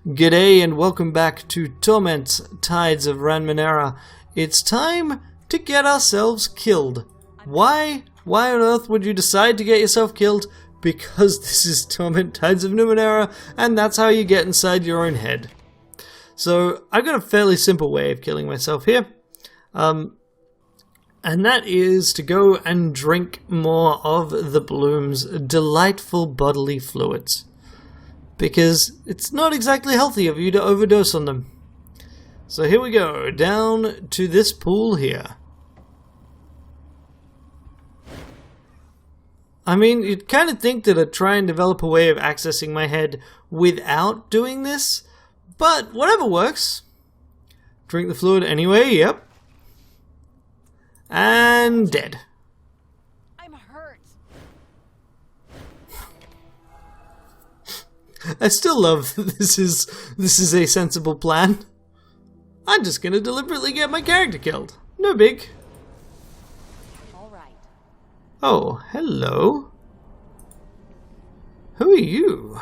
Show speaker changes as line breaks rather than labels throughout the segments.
G'day and welcome back to Torment, Tides of Ranmenera. It's time to get ourselves killed. Why? Why on earth would you decide to get yourself killed? Because this is Torment, Tides of Numenera, and that's how you get inside your own head. So, I've got a fairly simple way of killing myself here. And that is to go and drink more of the Bloom's delightful bodily fluids. Because it's not exactly healthy of you to overdose on them. So here we go, down to this pool here. I mean, you'd kind of think that I'd try and develop a way of accessing my head without doing this, but whatever works. Drink the fluid anyway, yep. And dead.
I'm hurt.
I still love that this is a sensible plan. I'm just gonna deliberately get my character killed. No big.
All right.
Oh, hello. Who are you?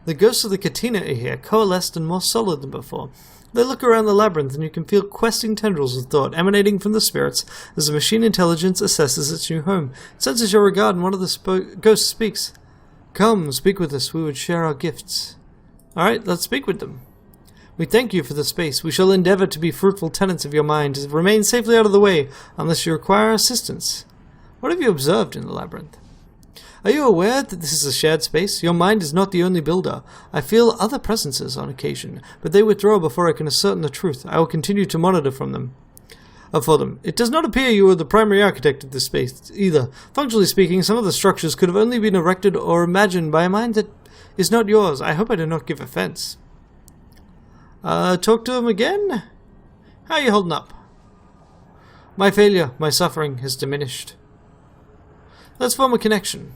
The ghosts of the Katina are here, coalesced and more solid than before. They look around the labyrinth and you can feel questing tendrils of thought emanating from the spirits as the machine intelligence assesses its new home. It senses your regard and one of the ghosts speaks. Come, speak with us, we would share our gifts. Alright, let's speak with them. We thank you for the space. We shall endeavor to be fruitful tenants of your mind. Remain safely out of the way, unless you require assistance. What have you observed in the labyrinth? Are you aware that this is a shared space? Your mind is not the only builder. I feel other presences on occasion, but they withdraw before I can ascertain the truth. I will continue to monitor for them. It does not appear you are the primary architect of this space, either. Functionally speaking, some of the structures could have only been erected or imagined by a mind that is not yours. I hope I do not give offense. Talk to him again? How are you holding up? My failure, my suffering has diminished. Let's form a connection.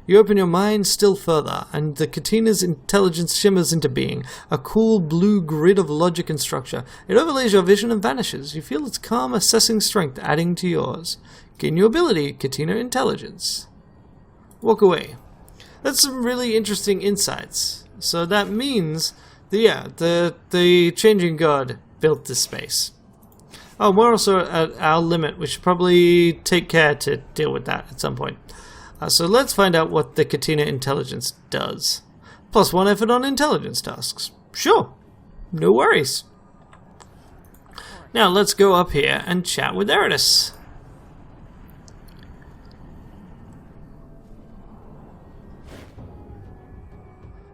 You open your mind still further, and the Katina's intelligence shimmers into being, a cool blue grid of logic and structure. It overlays your vision and vanishes. You feel its calm, assessing strength adding to yours. Gain new ability, Katina Intelligence. Walk away. That's some really interesting insights. So that means that, yeah, the Changing God built this space. Oh, we're also at our limit. We should probably take care to deal with that at some point. So let's find out what the Katina Intelligence does. +1 effort on intelligence tasks. Sure. No worries. Now let's go up here and chat with Eritis.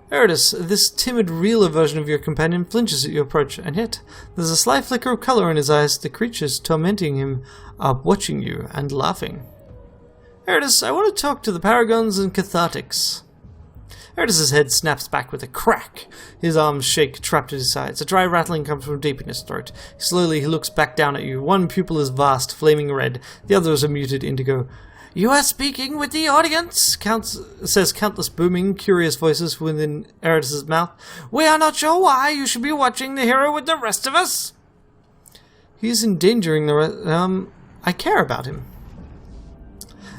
Eritis, this timid, realer version of your companion flinches at your approach, and yet there's a slight flicker of color in his eyes. The creatures tormenting him are watching you and laughing. Eritis, I want to talk to the Paragons and Cathartics. Eritis' head snaps back with a crack. His arms shake, trapped at his sides. A dry rattling comes from deep in his throat. Slowly he looks back down at you. One pupil is vast, flaming red. The other is a muted indigo. You are speaking with the audience, says countless booming, curious voices within Eritis' mouth. We are not sure why you should be watching the hero with the rest of us. He is endangering the rest. I care about him.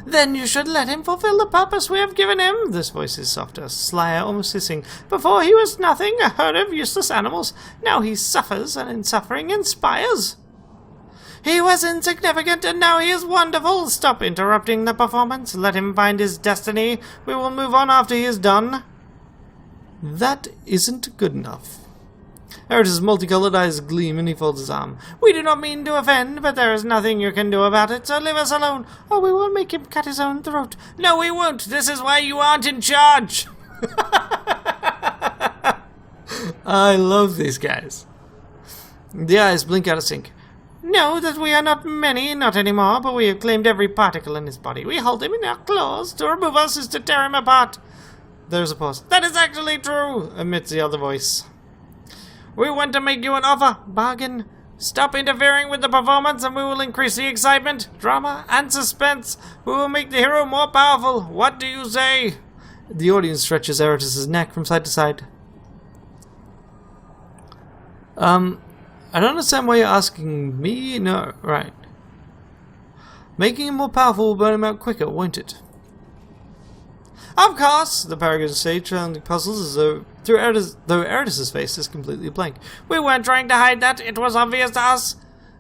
Then you should let him fulfill the purpose we have given him. This voice is softer, slyer, almost hissing. Before he was nothing, a herd of useless animals. Now he suffers, and in suffering inspires. He was insignificant, and now he is wonderful. Stop interrupting the performance. Let him find his destiny. We will move on after he is done. That isn't good enough. Eritis' multicolored eyes gleam and he folds his arm. We do not mean to offend, but there is nothing you can do about it, so leave us alone, or we will make him cut his own throat. No, we won't. This is why you aren't in charge. I love these guys. The eyes blink out of sync. Know that we are not many, not anymore, but we have claimed every particle in his body. We hold him in our claws. To remove us is to tear him apart. There's a pause. That is actually true, admits the other voice. We want to make you an offer. Bargain. Stop interfering with the performance and we will increase the excitement, drama, and suspense. We will make the hero more powerful. What do you say? The audience stretches Eritis' neck from side to side. I don't understand why you're asking me. No, right. Making him more powerful will burn him out quicker, won't it? Of course, the Paragons say, sounding puzzled as though Eridus's face is completely blank. We weren't trying to hide that. It was obvious to us.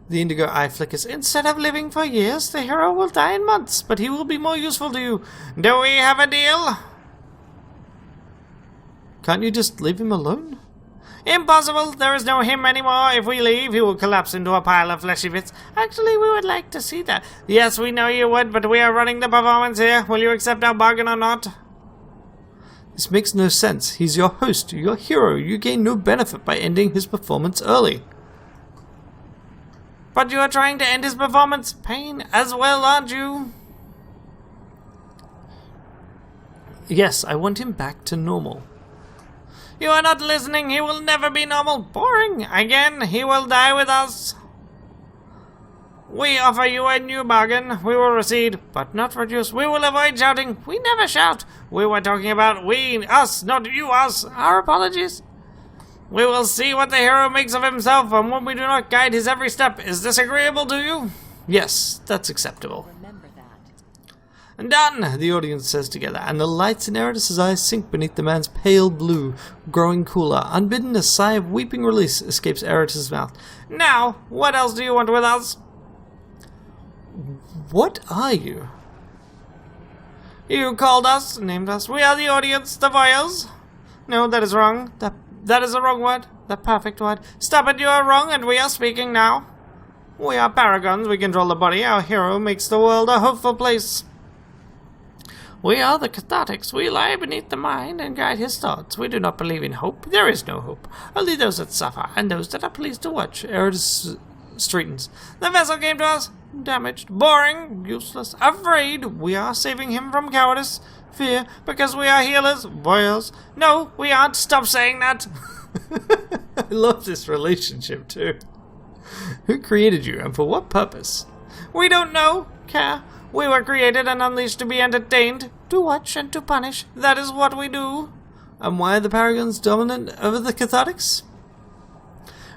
The indigo eye flickers. Instead of living for years, the hero will die in months, but he will be more useful to you. Do we have a deal? Can't you just leave him alone? Impossible. There is no him anymore. If we leave, he will collapse into a pile of fleshy bits. Actually, we would like to see that. Yes, we know you would, but we are running the performance here. Will you accept our bargain or not? This makes no sense. He's your host, your hero. You gain no benefit by ending his performance early. But you are trying to end his performance pain as well, aren't you? Yes, I want him back to normal. You are not listening. He will never be normal. Boring. Again, he will die with us. We offer you a new bargain. We will recede, but not reduce. We will avoid shouting. We never shout. We were talking about we, us, not you, us. Our apologies. We will see what the hero makes of himself, and when we do not guide his every step. Is this agreeable to you? Yes, that's acceptable.
Remember that.
Done, the audience says together, and the lights in Eridus's eyes sink beneath the man's pale blue, growing cooler. Unbidden, a sigh of weeping release escapes Eridus's mouth. Now, what else do you want with us? What are you? You called us, named us. We are the audience, the voyeurs. No, that is wrong. That is the wrong word. The perfect word. Stop it, you are wrong, and we are speaking now. We are paragons. We control the body. Our hero makes the world a hopeful place. We are the cathartics. We lie beneath the mind and guide his thoughts. We do not believe in hope. There is no hope. Only those that suffer, and those that are pleased to watch. Eridus straightens. The vessel came to us. Damaged. Boring. Useless. Afraid. We are saving him from cowardice. Fear. Because we are healers. Voyeurs. No, we aren't. Stop saying that. I love this relationship, too. Who created you, and for what purpose? We don't know. Care. We were created and unleashed to be entertained, to watch and to punish. That is what we do. And why are the Paragons dominant over the Cathartics?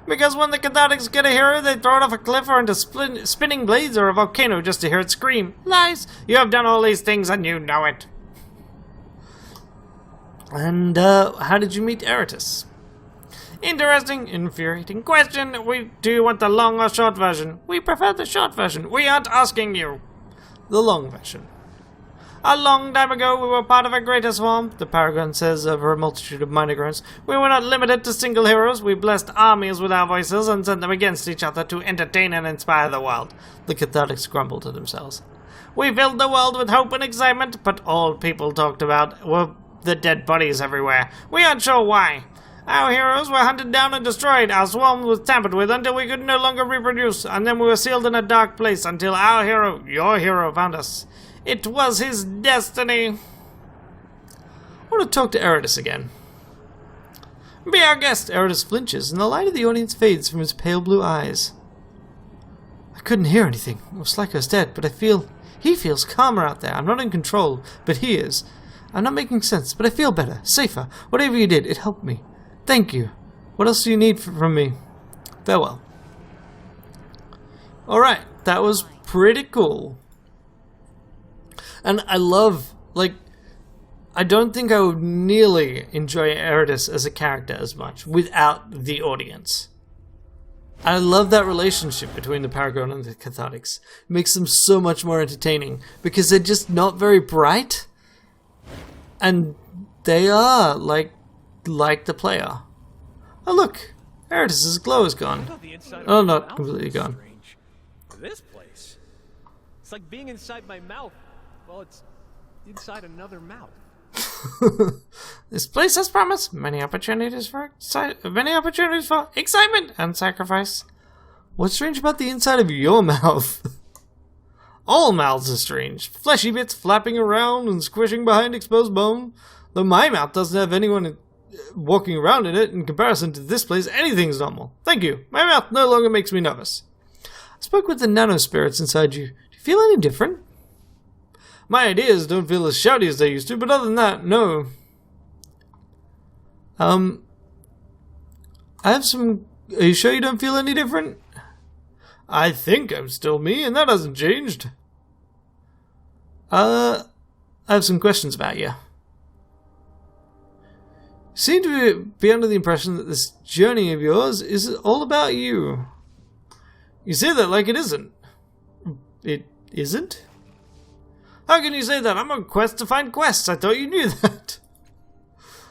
Because when the Cathartics get a hero, they throw it off a cliff or into spinning blades or a volcano just to hear it scream. Lies! You have done all these things and you know it. And, how did you meet Eridus? Interesting, infuriating question. Do you want the long or short version? We prefer the short version. We aren't asking you. The long version. A long time ago, we were part of a greater swarm, the Paragon says over a multitude of minor groans. We were not limited to single heroes. We blessed armies with our voices and sent them against each other to entertain and inspire the world. The Cathartics grumbled to themselves. We filled the world with hope and excitement, but all people talked about were the dead bodies everywhere. We aren't sure why. Our heroes were hunted down and destroyed. Our swarm was tampered with until we could no longer reproduce, and then we were sealed in a dark place until our hero, your hero, found us. It was his destiny. I want to talk to Eridus again. Be our guest. Eridus flinches, and the light of the audience fades from his pale blue eyes. I couldn't hear anything. It was like I was dead, but he feels calmer out there. I'm not in control, but he is. I'm not making sense, but I feel better, safer. Whatever you did, it helped me. Thank you. What else do you need from me? Farewell. Alright, that was pretty cool. And I love, I don't think I would nearly enjoy Eridus as a character as much without the audience. I love that relationship between the Paragon and the Cathartics. It makes them so much more entertaining because they're just not very bright. And they are, like the player. Oh look, Eridus's glow is gone. Oh, not completely gone.
This place, it's like being inside my mouth. Well, it's inside another mouth.
This place has promise. Many opportunities for excitement and sacrifice. What's strange about the inside of your mouth? All mouths are strange. Fleshy bits flapping around and squishing behind exposed bone. Though my mouth doesn't have anyone walking around in it, in comparison to this place, anything's normal. Thank you. My mouth no longer makes me nervous. I spoke with the nano-spirits inside you. Do you feel any different? My ideas don't feel as shouty as they used to, but other than that, no. I have some... Are you sure you don't feel any different? I think I'm still me, and that hasn't changed. I have some questions about you. seem to be under the impression that this journey of yours is all about you. You say that like it isn't. It isn't? How can you say that? I'm on a quest to find quests. I thought you knew that.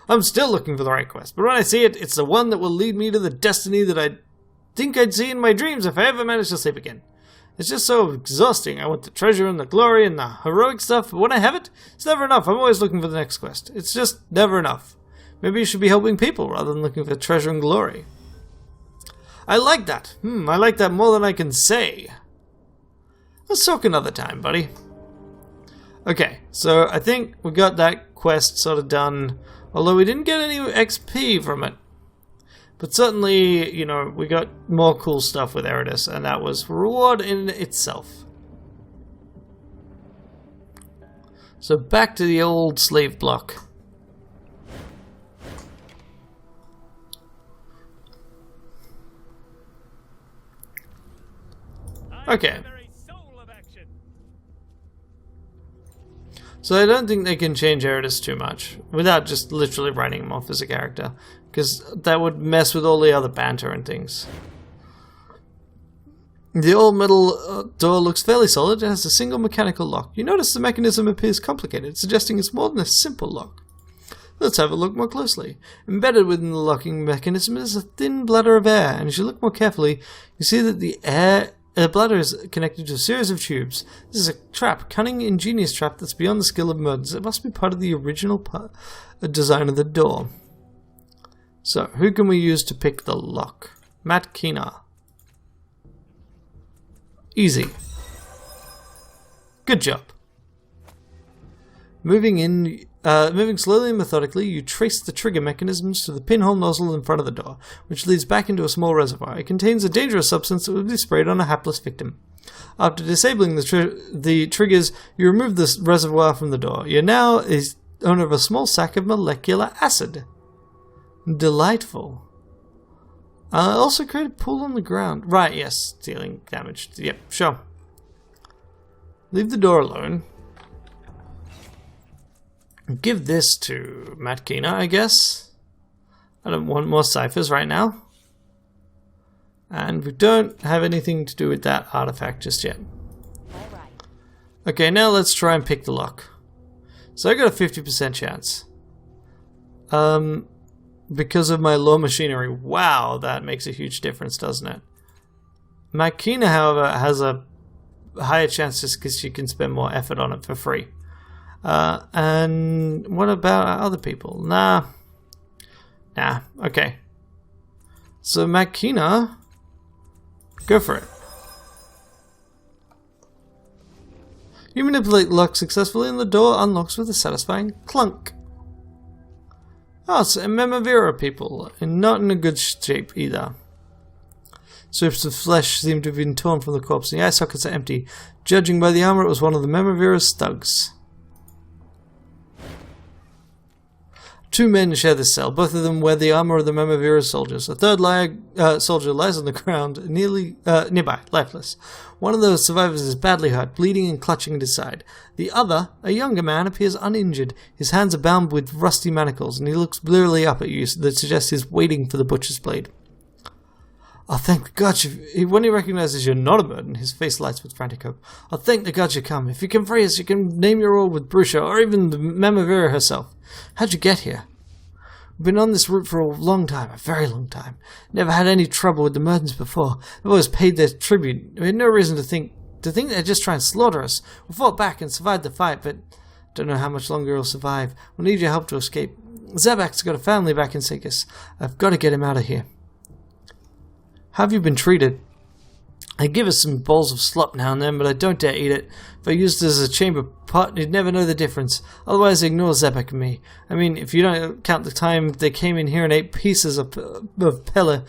I'm still looking for the right quest, but when I see it, it's the one that will lead me to the destiny that I think I'd see in my dreams if I ever managed to sleep again. It's just so exhausting. I want the treasure and the glory and the heroic stuff, but when I have it, it's never enough. I'm always looking for the next quest. It's just never enough. Maybe you should be helping people rather than looking for treasure and glory. I like that. I like that more than I can say. Let's talk another time, buddy. Okay, so I think we got that quest sort of done, although we didn't get any XP from it. But certainly, you know, we got more cool stuff with Eridus, and that was reward in itself. So back to the old slave block. Okay. So I don't think they can change Eridus too much, without just literally writing him off as a character, because that would mess with all the other banter and things. The old metal door looks fairly solid. It has a single mechanical lock. You notice the mechanism appears complicated, suggesting it's more than a simple lock. Let's have a look more closely. Embedded within the locking mechanism is a thin bladder of air, and as you look more carefully, you see that the bladder is connected to a series of tubes. This is a trap, cunning, ingenious trap that's beyond the skill of Murders. It must be part of the original design of the door. So, who can we use to pick the lock? Matt Keener. Easy. Good job. Moving slowly and methodically, you trace the trigger mechanisms to the pinhole nozzle in front of the door, which leads back into a small reservoir. It contains a dangerous substance that would be sprayed on a hapless victim. After disabling the triggers, you remove the reservoir from the door. You're now owner of a small sack of molecular acid. Delightful. Also create a pool on the ground. Right, yes, dealing damage. Yep, sure. Leave the door alone. Give this to Matt Keener, I guess. I don't want more ciphers right now. And we don't have anything to do with that artifact just yet.
Alright.
Okay, now let's try and pick the lock. So I got a 50% chance. Because of my low machinery. Wow, that makes a huge difference, doesn't it? Matt Keener, however, has a higher chance just because she can spend more effort on it for free. And what about other people? Nah. Okay. So Matt Keener, go for it. You manipulate the lock successfully and the door unlocks with a satisfying clunk. Oh, it's Memavira people, and not in a good shape either. Strips of flesh seem to have been torn from the corpse, and the eye sockets are empty. Judging by the armor, it was one of the Memavira's thugs. Two men share this cell. Both of them wear the armor of the Memavira's soldiers. A third soldier lies on the ground, nearby, lifeless. One of those survivors is badly hurt, bleeding and clutching at his side. The other, a younger man, appears uninjured. His hands are bound with rusty manacles, and he looks blearily up at you that suggests he's waiting for the butcher's blade. Oh, thank the gods when he recognizes you're not a Merton, his face lights with frantic hope. Oh, thank the gods you come. If you can free us, you can name your role with Brusha, or even the Memavira herself. How'd you get here? We've been on this route for a long time, a very long time. Never had any trouble with the Mertons before. They've always paid their tribute. We had no reason to think they'd just try and slaughter us. We fought back and survived the fight, but don't know how much longer we'll survive. We'll need your help to escape. Zabak's got a family back in Sikis. I've got to get him out of here. How have you been treated? I give us some bowls of slop now and then, but I don't dare eat it. If I used it as a chamber pot, you'd never know the difference. Otherwise, ignore Zebek and me. I mean, if you don't count the time they came in here and ate pieces of Pella,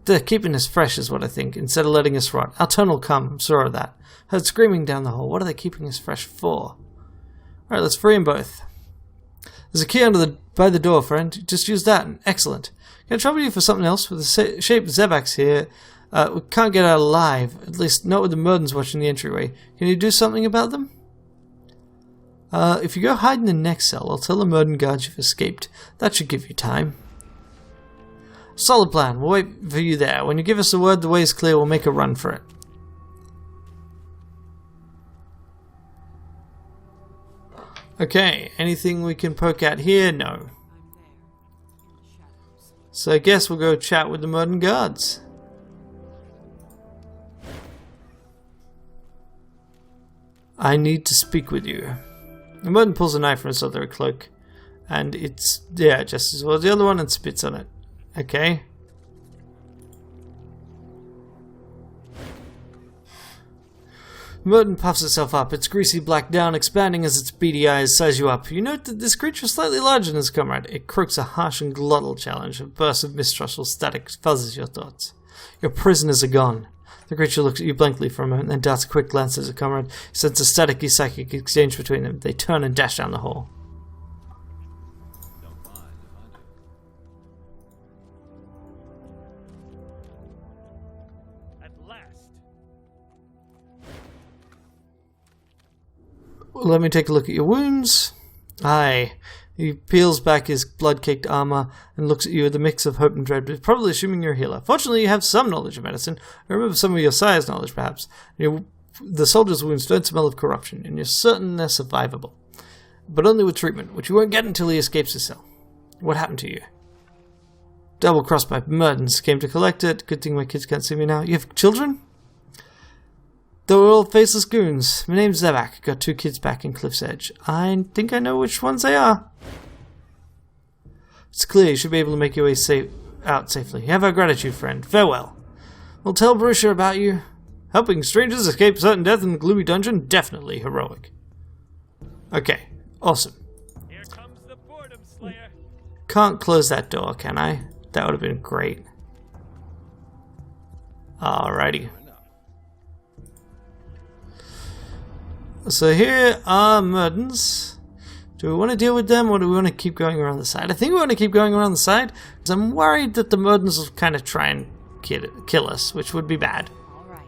they're keeping us fresh is what I think, instead of letting us rot. Our turn will come, I'm sure of that. Heard screaming down the hall. What are they keeping us fresh for? Alright, let's free them both. There's a key by the door, friend. Just use that. Excellent. Can I trouble you for something else? With the shape of Zebak's here, we can't get out alive. At least not with the Murdens watching the entryway. Can you do something about them? If you go hide in the next cell, I'll tell the Murden guards you've escaped. That should give you time. Solid plan. We'll wait for you there. When you give us the word the way is clear, we'll make a run for it. Okay, anything we can poke at here? No. So I guess we'll go chat with the Murden guards. I need to speak with you. The Murden pulls a knife from his other cloak, and it's, yeah, just as well as the other one, and spits on it. Okay. Murden puffs itself up, its greasy black down expanding as its beady eyes size you up. You note that this creature is slightly larger than its comrade. It croaks a harsh and glottal challenge. A burst of mistrustful static fuzzes your thoughts. Your prisoners are gone. The creature looks at you blankly for a moment, then darts a quick glance at his comrade. You sense a staticky psychic exchange between them. They turn and dash down the hall. Let me take a look at your wounds. Aye. He peels back his blood-caked armor and looks at you with a mix of hope and dread, probably assuming you're a healer. Fortunately, you have some knowledge of medicine. I remember some of your sire's knowledge, perhaps. The soldier's wounds don't smell of corruption, and you're certain they're survivable. But only with treatment, which you won't get until he escapes his cell. What happened to you? Double-crossed by Murdens. Came to collect it. Good thing my kids can't see me now. You have children? They were all faceless goons. My name's Zebak. Got 2 kids back in Cliff's Edge. I think I know which ones they are. It's clear you should be able to make your way out safely. Have our gratitude, friend. Farewell. We'll tell Borussia about you. Helping strangers escape certain death in the gloomy dungeon? Definitely heroic. Okay. Awesome.
Here comes the boredom slayer.
Can't close that door, can I? That would have been great. Alrighty. So here are Murdens. Do we want to deal with them, or do we want to keep going around the side? I think we want to keep going around the side, because I'm worried that the Murdens will kind of try and kill us, which would be bad.
All right.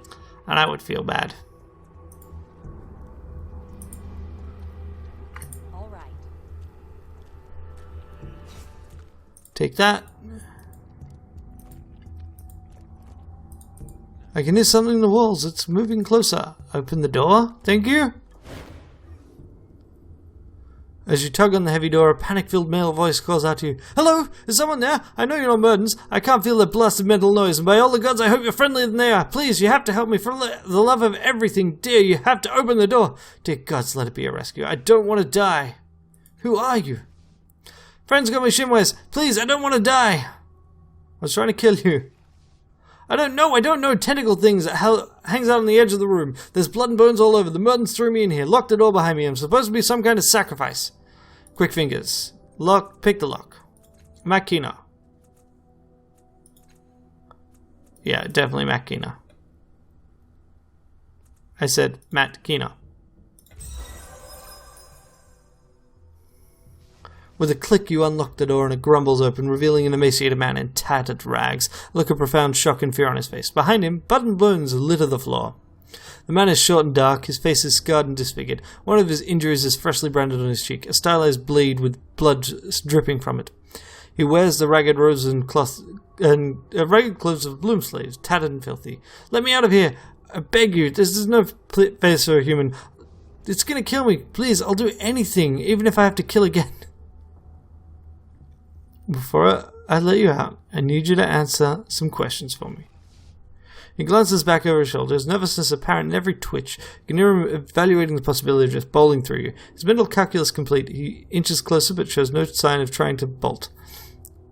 And I would feel bad.
All right.
Take that. I can hear something in the walls. It's moving closer. Open the door. Thank you. As you tug on the heavy door, a panic-filled male voice calls out to you. Hello? Is someone there? I know you're not Murdens. I can't feel that blasted mental noise, and by all the gods, I hope you're friendlier than they are. Please, you have to help me. For the love of everything dear, you have to open the door. Dear gods, let it be a rescue. I don't want to die. Who are you? Friends got me shinways. Please, I don't want to die. I was trying to kill you. I don't know. Tentacle things that hangs out on the edge of the room. There's blood and bones all over. The Murdens threw me in here. Locked the door behind me. I'm supposed to be some kind of sacrifice. Quick fingers. Lock. Pick the lock. Makina. Yeah, definitely Makina. I said Matt Kina. With a click, you unlock the door and it grumbles open, revealing an emaciated man in tattered rags, a look of profound shock and fear on his face. Behind him, blood and bones litter the floor. The man is short and dark, his face is scarred and disfigured. One of his injuries is freshly branded on his cheek, a stylized blade with blood dripping from it. He wears the ragged robes and ragged clothes of bloom slaves, tattered and filthy. Let me out of here! I beg you, this is no face for a human. It's gonna kill me. Please, I'll do anything, even if I have to kill again. Before I let you out, I need you to answer some questions for me. He glances back over his shoulder, his nervousness apparent in every twitch. You can hear him evaluating the possibility of just bowling through you. His mental calculus complete, he inches closer but shows no sign of trying to bolt.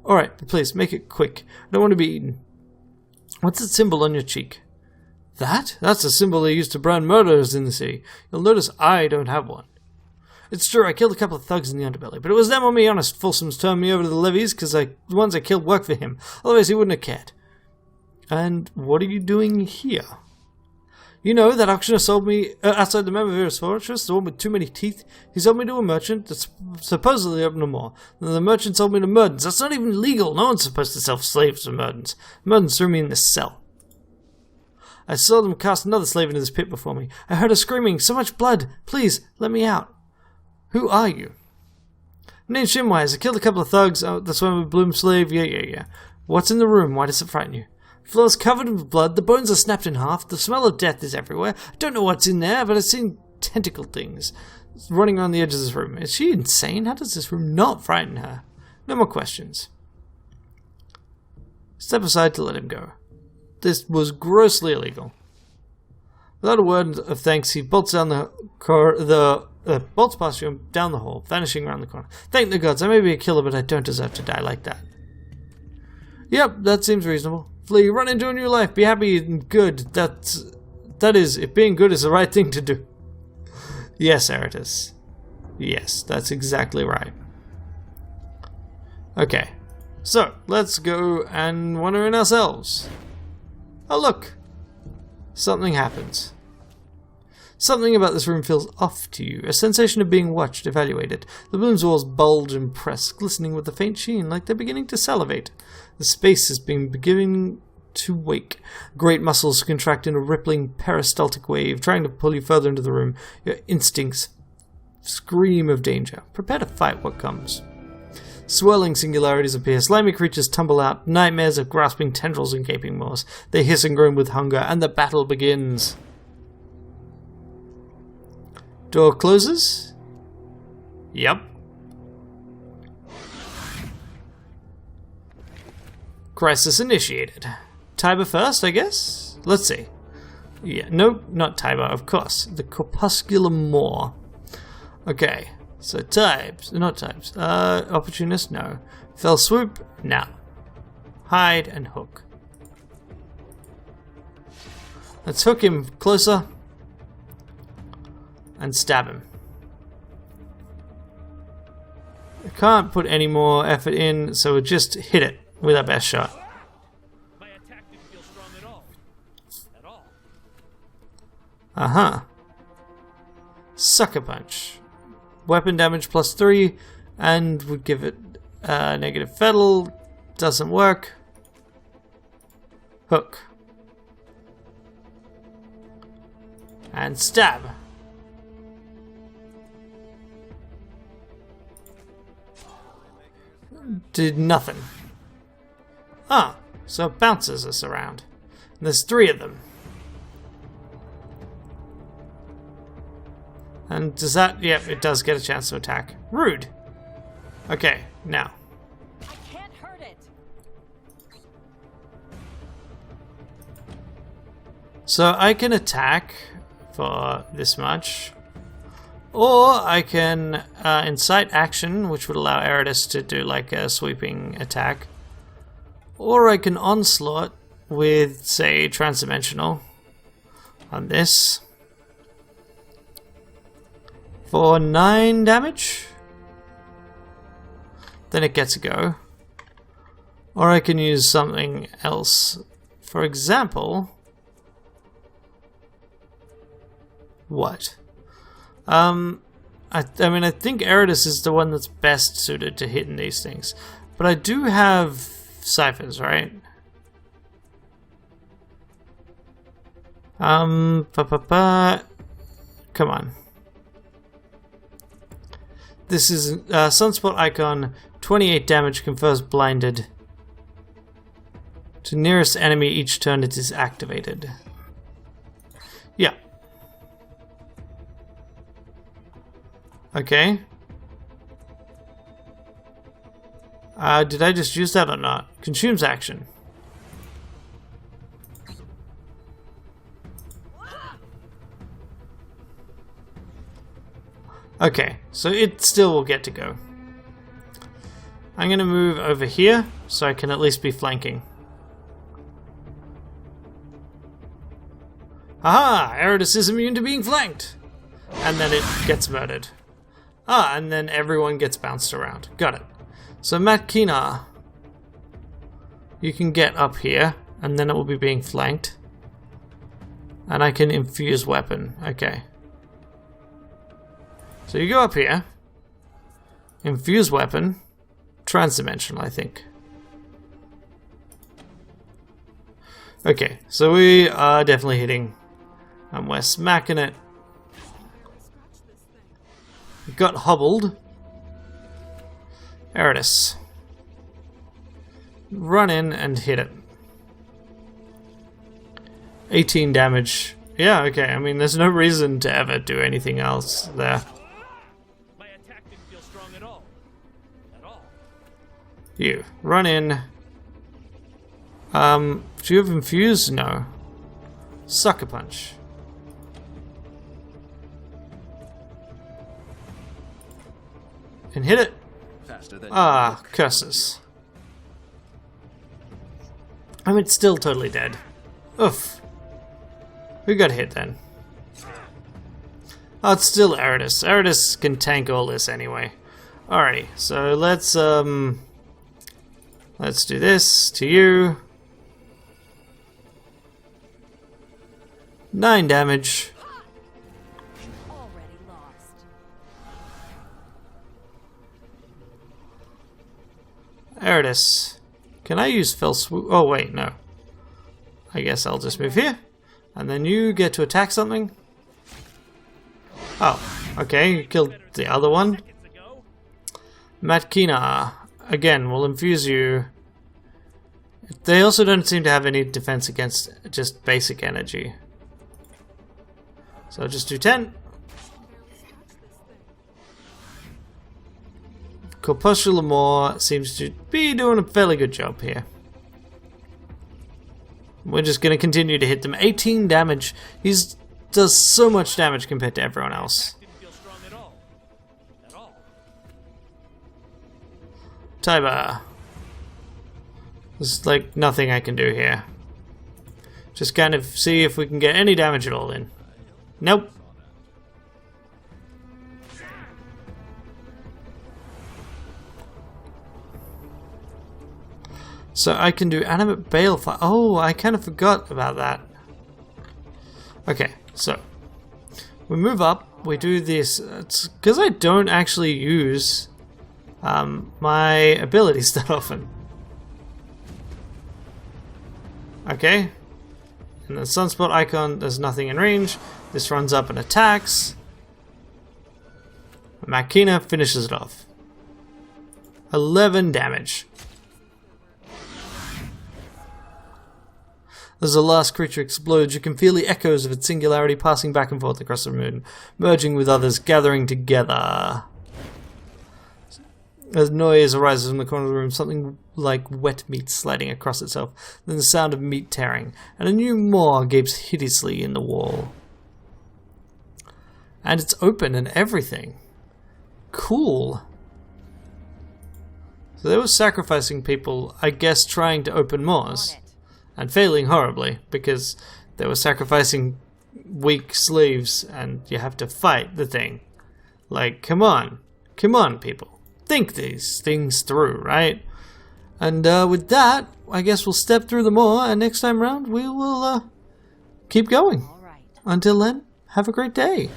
Alright, but please, make it quick. I don't want to be eaten. What's that symbol on your cheek? That? That's the symbol they use to brand murderers in the city. You'll notice I don't have one. It's true, I killed a couple of thugs in the underbelly, but it was them or me, honest. Folsom's turned me over to the levies because the ones I killed worked for him. Otherwise he wouldn't have cared. And what are you doing here? You know, that auctioneer sold me outside the Memavira's fortress, the one with too many teeth. He sold me to a merchant that supposedly opened a mall. And the merchant sold me to Murdens. That's not even legal. No one's supposed to sell slaves to Murdens. Murdens threw me in this cell. I saw them cast another slave into this pit before me. I heard her screaming, so much blood. Please, let me out. Who are you? My name's Shinwise. I killed a couple of thugs. Oh, that's one with Bloom Sleeve. Yeah. What's in the room? Why does it frighten you? The floor's covered with blood. The bones are snapped in half. The smell of death is everywhere. I don't know what's in there, but I've seen tentacle things running around the edge of this room. Is she insane? How does this room not frighten her? No more questions. Step aside to let him go. This was grossly illegal. Without a word of thanks, he bolts down bolts past you and down the hall, vanishing around the corner. Thank the gods, I may be a killer, but I don't deserve to die like that. Yep, that seems reasonable. Flee, run into a new life, be happy and good. That is, if being good is the right thing to do. Yes, Eratus. Yes, that's exactly right. Okay, so let's go and wander in ourselves. Oh look! Something happens. Something about this room feels off to you. A sensation of being watched, evaluated. The room's walls bulge and press, glistening with a faint sheen, like they're beginning to salivate. The space has been beginning to wake. Great muscles contract in a rippling peristaltic wave, trying to pull you further into the room. Your instincts scream of danger. Prepare to fight what comes. Swirling singularities appear. Slimy creatures tumble out. Nightmares of grasping tendrils and gaping maws. They hiss and groan with hunger, and the battle begins. Door closes. Yep. Crisis initiated. Tiber first, I guess? Let's see. Yeah, no, not Tiber, of course. The Corpuscular Maw. Okay, so Opportunist, no. Fell Swoop, no. Hide and hook. Let's hook him closer. And stab him. I can't put any more effort in, so we'll just hit it with our best shot.
My attack didn't feel strong at all. At all.
Uh-huh. Sucker Punch. Weapon damage +3, and would give it negative fatal. Doesn't work. Hook. And stab. Did nothing. Ah, so it bounces us around. And there's 3 of them. And does that... Yep, it does get a chance to attack. Rude. Okay, now.
I can't hurt it.
So I can attack for this much. Or I can incite action, which would allow Eratus to do like a sweeping attack. Or I can onslaught with, say, transdimensional on this. For 9 damage. Then it gets a go. Or I can use something else. For example... What? I mean, I think Eratus is the one that's best suited to hitting these things. But I do have ciphers, right? Come on. This is Sunspot icon, 28 damage, confers blinded. To nearest enemy each turn it is activated. Yeah. Okay. Did I just use that or not? Consumes action. Okay, so it still will get to go. I'm going to move over here so I can at least be flanking. Aha! Eratus is immune to being flanked! And then it gets murdered. Ah, and then everyone gets bounced around. Got it. So Matkina, you can get up here, and then it will be being flanked. And I can infuse weapon. Okay. So you go up here, infuse weapon, transdimensional, I think. Okay, so we are definitely hitting, and we're smacking it. It got hobbled. There it is. Run in and hit it. 18 damage. Yeah, okay. I mean, there's no reason to ever do anything else there.
My attack didn't feel strong at all. At all.
You run in. Do you have infuse? No. Sucker punch. And hit it.
Faster than
Ah, curses. I mean, it's still totally dead. Oof. Who got hit then? Oh, it's still Eridus. Eridus can tank all this anyway. Alrighty, so let's do this to you. 9 damage.
Already lost.
Eridus. Can I use Fell Swoop? Oh, wait, no. I guess I'll just move here. And then you get to attack something. Oh, okay, you killed the other one. Matkina. Again, we'll infuse you. They also don't seem to have any defense against just basic energy. So I'll just do 10. Corpuscular Maw seems to be doing a fairly good job here. We're just going to continue to hit them. 18 damage. He does so much damage compared to everyone else.
Didn't feel strong at all. At all.
Taiba. There's like nothing I can do here. Just kind of see if we can get any damage at all in. Nope. So I can do animate balefire. Oh, I kind of forgot about that. Okay, so we move up. We do this. It's because I don't actually use my abilities that often. Okay. And the sunspot icon, there's nothing in range. This runs up and attacks. Makina finishes it off. 11 damage. As the last creature explodes, you can feel the echoes of its singularity passing back and forth across the moon, merging with others, gathering together. As noise arises from the corner of the room, something like wet meat sliding across itself, then the sound of meat tearing, and a new maw gapes hideously in the wall. And it's open and everything. Cool. So they were sacrificing people, I guess, trying to open maws. And failing horribly, because they were sacrificing weak slaves, and you have to fight the thing. Like, come on. Come on, people. Think these things through, right? And with that, I guess we'll step through the maw, and next time round, we will keep going.
All right.
Until then, have a great day.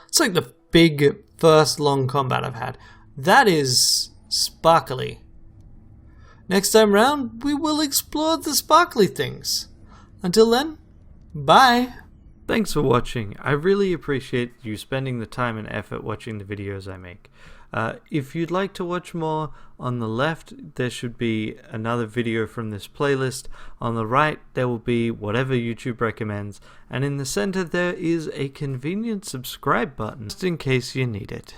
It's like the big first long combat I've had. That is sparkly. Next time round, we will explore the sparkly things. Until then, bye! Thanks for watching. I really appreciate you spending the time and effort watching the videos I make. If you'd like to watch more, on the left there should be another video from this playlist. On the right there will be whatever YouTube recommends. And in the center there is a convenient subscribe button, just in case you need it.